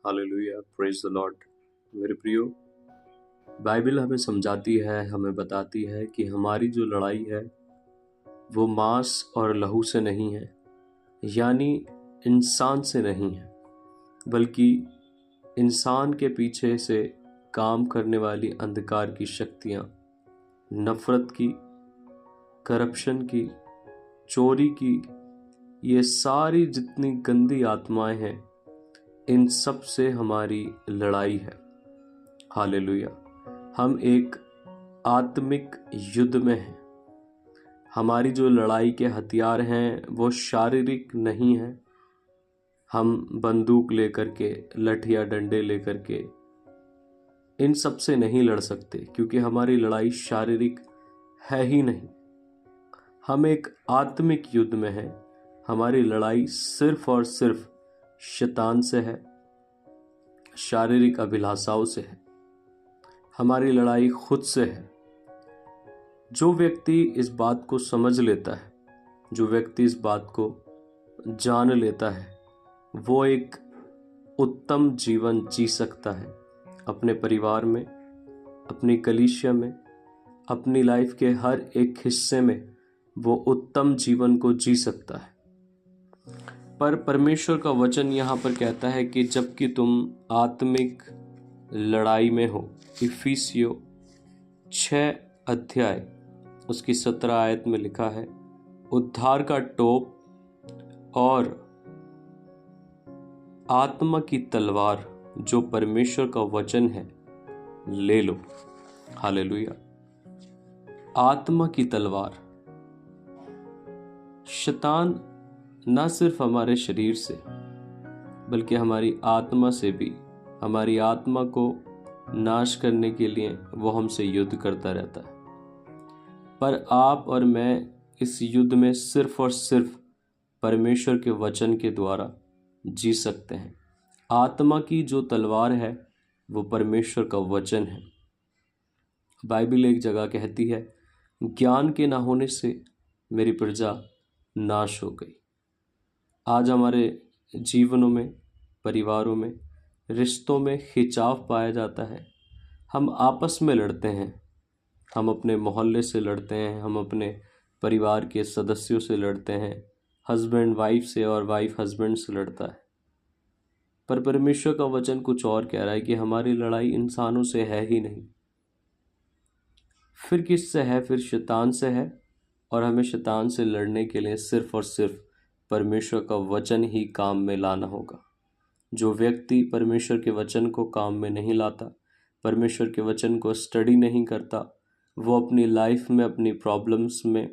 Hallelujah, praise the Lord. मेरे प्रियो, Bible हमें समझाती है, हमें बताती है कि हमारी जो लड़ाई है वो मांस और लहू से नहीं है, यानी इंसान से नहीं है, बल्कि इंसान के पीछे से काम करने वाली अंधकार की शक्तियां, नफरत की, करप्शन की, चोरी की, ये सारी जितनी गंदी आत्माएं हैं, इन सब से हमारी लड़ाई है। हालेलुया। हम एक आत्मिक युद्ध में हैं। हमारी जो लड़ाई के हथियार हैं वो शारीरिक नहीं है। हम बंदूक लेकर के, लठिया डंडे लेकर के इन सब से नहीं लड़ सकते, क्योंकि हमारी लड़ाई शारीरिक है ही नहीं। हम एक आत्मिक युद्ध में हैं। हमारी लड़ाई सिर्फ और सिर्फ शैतान से है, शारीरिक अभिलाषाओं से है। हमारी लड़ाई खुद से है। जो व्यक्ति इस बात को समझ लेता है, जो व्यक्ति इस बात को जान लेता है, वो एक उत्तम जीवन जी सकता है। अपने परिवार में, अपनी कलीसिया में, अपनी लाइफ के हर एक हिस्से में वो उत्तम जीवन को जी सकता है। पर परमेश्वर का वचन यहाँ पर कहता है कि जबकि तुम आत्मिक लड़ाई में हो, इफिसियों 6 अध्याय उसकी 17 आयत में लिखा है, उद्धार का टोप और आत्मा की तलवार जो परमेश्वर का वचन है ले लो। हालेलुया। आत्मा की तलवार। शैतान न सिर्फ हमारे शरीर से बल्कि हमारी आत्मा से भी, हमारी आत्मा को नाश करने के लिए वो हमसे युद्ध करता रहता है। पर आप और मैं इस युद्ध में सिर्फ और सिर्फ परमेश्वर के वचन के द्वारा जी सकते हैं। आत्मा की जो तलवार है वो परमेश्वर का वचन है। बाइबल एक जगह कहती है, ज्ञान के ना होने से मेरी प्रजा नाश हो गई। आज हमारे जीवनों में, परिवारों में, रिश्तों में खिंचाव पाया जाता है। हम आपस में लड़ते हैं, हम अपने मोहल्ले से लड़ते हैं, हम अपने परिवार के सदस्यों से लड़ते हैं, हस्बैंड वाइफ से और वाइफ हस्बैंड से लड़ता है। पर परमेश्वर का वचन कुछ और कह रहा है कि हमारी लड़ाई इंसानों से है ही नहीं। फिर किससे है? फिर शैतान से है। और हमें शैतान से लड़ने के लिए सिर्फ और सिर्फ परमेश्वर का वचन ही काम में लाना होगा। जो व्यक्ति परमेश्वर के वचन को काम में नहीं लाता, परमेश्वर के वचन को स्टडी नहीं करता, वो अपनी लाइफ में, अपनी प्रॉब्लम्स में,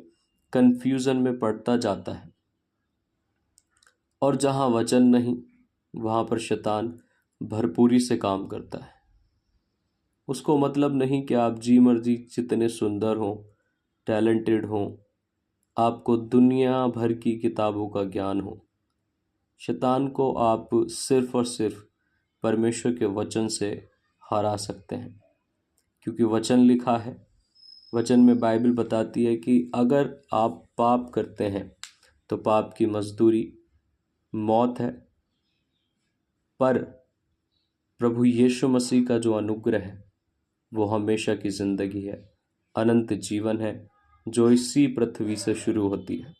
कंफ्यूजन में पड़ता जाता है। और जहाँ वचन नहीं, वहाँ पर शैतान भरपूरी से काम करता है। उसको मतलब नहीं कि आप जी मर्जी जितने सुंदर हों, टैलेंटेड हों, आपको दुनिया भर की किताबों का ज्ञान हो। शैतान को आप सिर्फ और सिर्फ परमेश्वर के वचन से हरा सकते हैं, क्योंकि वचन लिखा है। वचन में बाइबल बताती है कि अगर आप पाप करते हैं तो पाप की मजदूरी मौत है, पर प्रभु यीशु मसीह का जो अनुग्रह है वो हमेशा की ज़िंदगी है, अनंत जीवन है, जो इसी पृथ्वी से शुरू होती है।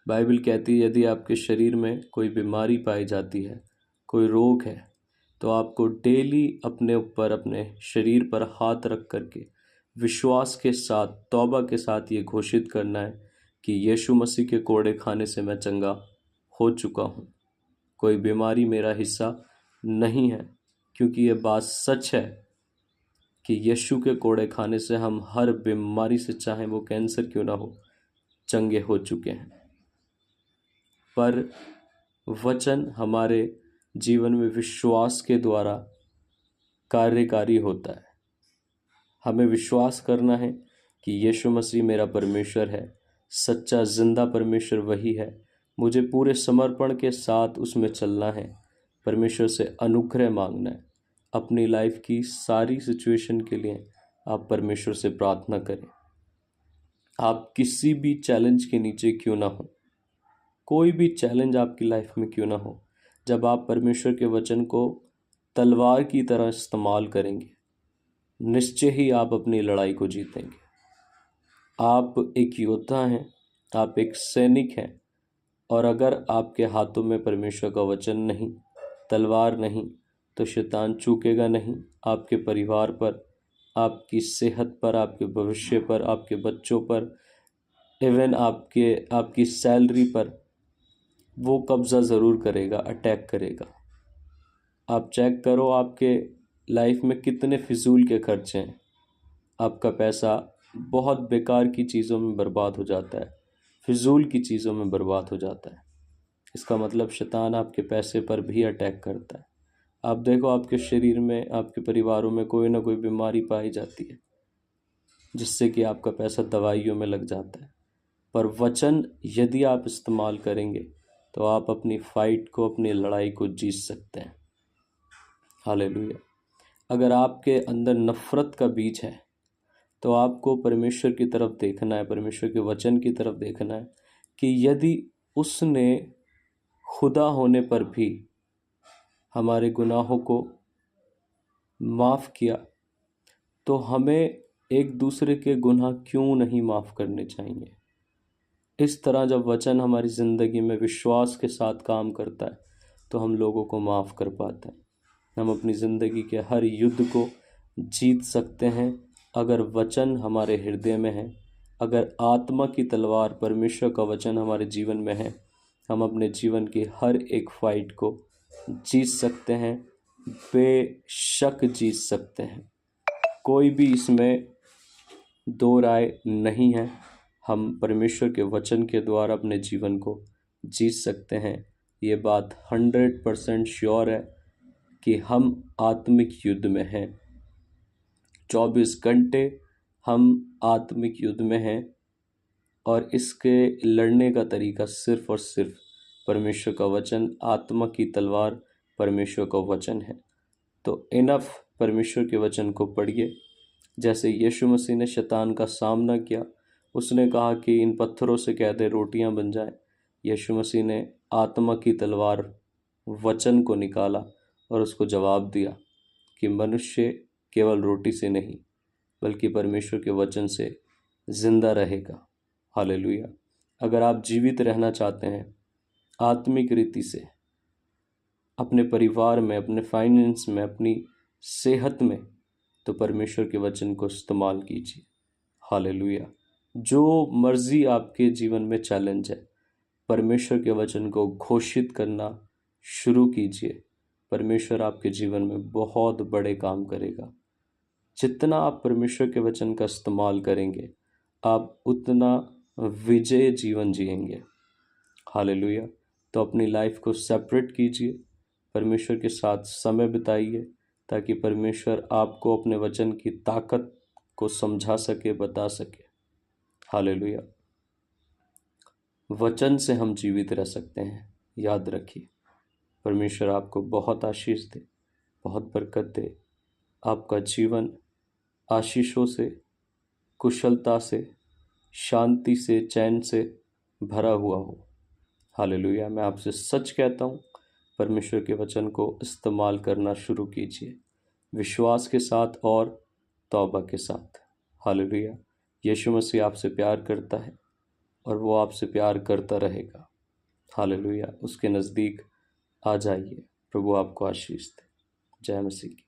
बाइबल कहती है यदि आपके शरीर में कोई बीमारी पाई जाती है, कोई रोग है, तो आपको डेली अपने ऊपर, अपने शरीर पर हाथ रख करके विश्वास के साथ, तौबा के साथ ये घोषित करना है कि यीशु मसीह के कोड़े खाने से मैं चंगा हो चुका हूँ। कोई बीमारी मेरा हिस्सा नहीं है, क्योंकि ये बात सच है कि यीशु के कोड़े खाने से हम हर बीमारी से, चाहे वो कैंसर क्यों ना हो, चंगे हो चुके हैं। पर वचन हमारे जीवन में विश्वास के द्वारा कार्यकारी होता है। हमें विश्वास करना है कि यीशु मसीह मेरा परमेश्वर है, सच्चा जिंदा परमेश्वर वही है। मुझे पूरे समर्पण के साथ उसमें चलना है, परमेश्वर से अनुग्रह मांगना है। अपनी लाइफ की सारी सिचुएशन के लिए आप परमेश्वर से प्रार्थना करें। आप किसी भी चैलेंज के नीचे क्यों ना हो, कोई भी चैलेंज आपकी लाइफ में क्यों ना हो, जब आप परमेश्वर के वचन को तलवार की तरह इस्तेमाल करेंगे, निश्चय ही आप अपनी लड़ाई को जीतेंगे। आप एक योद्धा हैं, आप एक सैनिक हैं, और अगर आपके हाथों में परमेश्वर का वचन नहीं, तलवार नहीं, तो शैतान चूकेगा नहीं आपके परिवार पर, आपकी सेहत पर, आपके भविष्य पर, आपके बच्चों पर, इवन आपकी सैलरी पर वो कब्ज़ा ज़रूर करेगा, अटैक करेगा। आप चेक करो आपके लाइफ में कितने फिजूल के खर्चे हैं। आपका पैसा बहुत बेकार की चीज़ों में बर्बाद हो जाता है, फिजूल की चीज़ों में बर्बाद हो जाता है। इसका मतलब शैतान आपके पैसे पर भी अटैक करता है। आप देखो आपके शरीर में, आपके परिवारों में कोई ना कोई बीमारी पाई जाती है, जिससे कि आपका पैसा दवाइयों में लग जाता है। पर वचन यदि आप इस्तेमाल करेंगे तो आप अपनी फाइट को, अपनी लड़ाई को जीत सकते हैं। हालेलुया। अगर आपके अंदर नफ़रत का बीज है तो आपको परमेश्वर की तरफ देखना है, परमेश्वर के वचन की तरफ देखना है कि यदि उसने खुदा होने पर भी हमारे गुनाहों को माफ़ किया, तो हमें एक दूसरे के गुनाह क्यों नहीं माफ़ करने चाहिए। इस तरह जब वचन हमारी ज़िंदगी में विश्वास के साथ काम करता है तो हम लोगों को माफ़ कर पाते हैं। हम अपनी ज़िंदगी के हर युद्ध को जीत सकते हैं अगर वचन हमारे हृदय में है, अगर आत्मा की तलवार परमेश्वर का वचन हमारे जीवन में है। हम अपने जीवन की हर एक फाइट को जीत सकते हैं, बेशक जीत सकते हैं। कोई भी इसमें दो राय नहीं है। हम परमेश्वर के वचन के द्वारा अपने जीवन को जीत सकते हैं। ये बात 100% श्योर है कि हम आत्मिक युद्ध में हैं। 24 घंटे हम आत्मिक युद्ध में हैं, और इसके लड़ने का तरीका सिर्फ और सिर्फ परमेश्वर का वचन, आत्मा की तलवार परमेश्वर का वचन है। तो इनफ परमेश्वर के वचन को पढ़िए। जैसे यीशु मसीह ने शैतान का सामना किया, उसने कहा कि इन पत्थरों से कह दे रोटियां बन जाए। यीशु मसीह ने आत्मा की तलवार वचन को निकाला और उसको जवाब दिया कि मनुष्य केवल रोटी से नहीं बल्कि परमेश्वर के वचन से जिंदा रहेगा। हालेलुया। अगर आप जीवित रहना चाहते हैं आत्मिक रीति से, अपने परिवार में, अपने फाइनेंस में, अपनी सेहत में, तो परमेश्वर के वचन को इस्तेमाल कीजिए। हालेलुया। जो मर्जी आपके जीवन में चैलेंज है, परमेश्वर के वचन को घोषित करना शुरू कीजिए। परमेश्वर आपके जीवन में बहुत बड़े काम करेगा। जितना आप परमेश्वर के वचन का इस्तेमाल करेंगे, आप उतना विजय जीवन जिएंगे। हालेलुया। तो अपनी लाइफ को सेपरेट कीजिए, परमेश्वर के साथ समय बिताइए, ताकि परमेश्वर आपको अपने वचन की ताकत को समझा सके, बता सके। हालेलुया। वचन से हम जीवित रह सकते हैं, याद रखिए। परमेश्वर आपको बहुत आशीष दे, बहुत बरकत दे। आपका जीवन आशीषों से, कुशलता से, शांति से, चैन से भरा हुआ हो। हालेलुया। मैं आपसे सच कहता हूँ, परमेश्वर के वचन को इस्तेमाल करना शुरू कीजिए, विश्वास के साथ और तौबा के साथ। हालेलुया। यीशु मसीह आपसे प्यार करता है और वो आपसे प्यार करता रहेगा। हालेलुया। उसके नज़दीक आ जाइए। प्रभु आपको आशीष दे। जय मसीह की।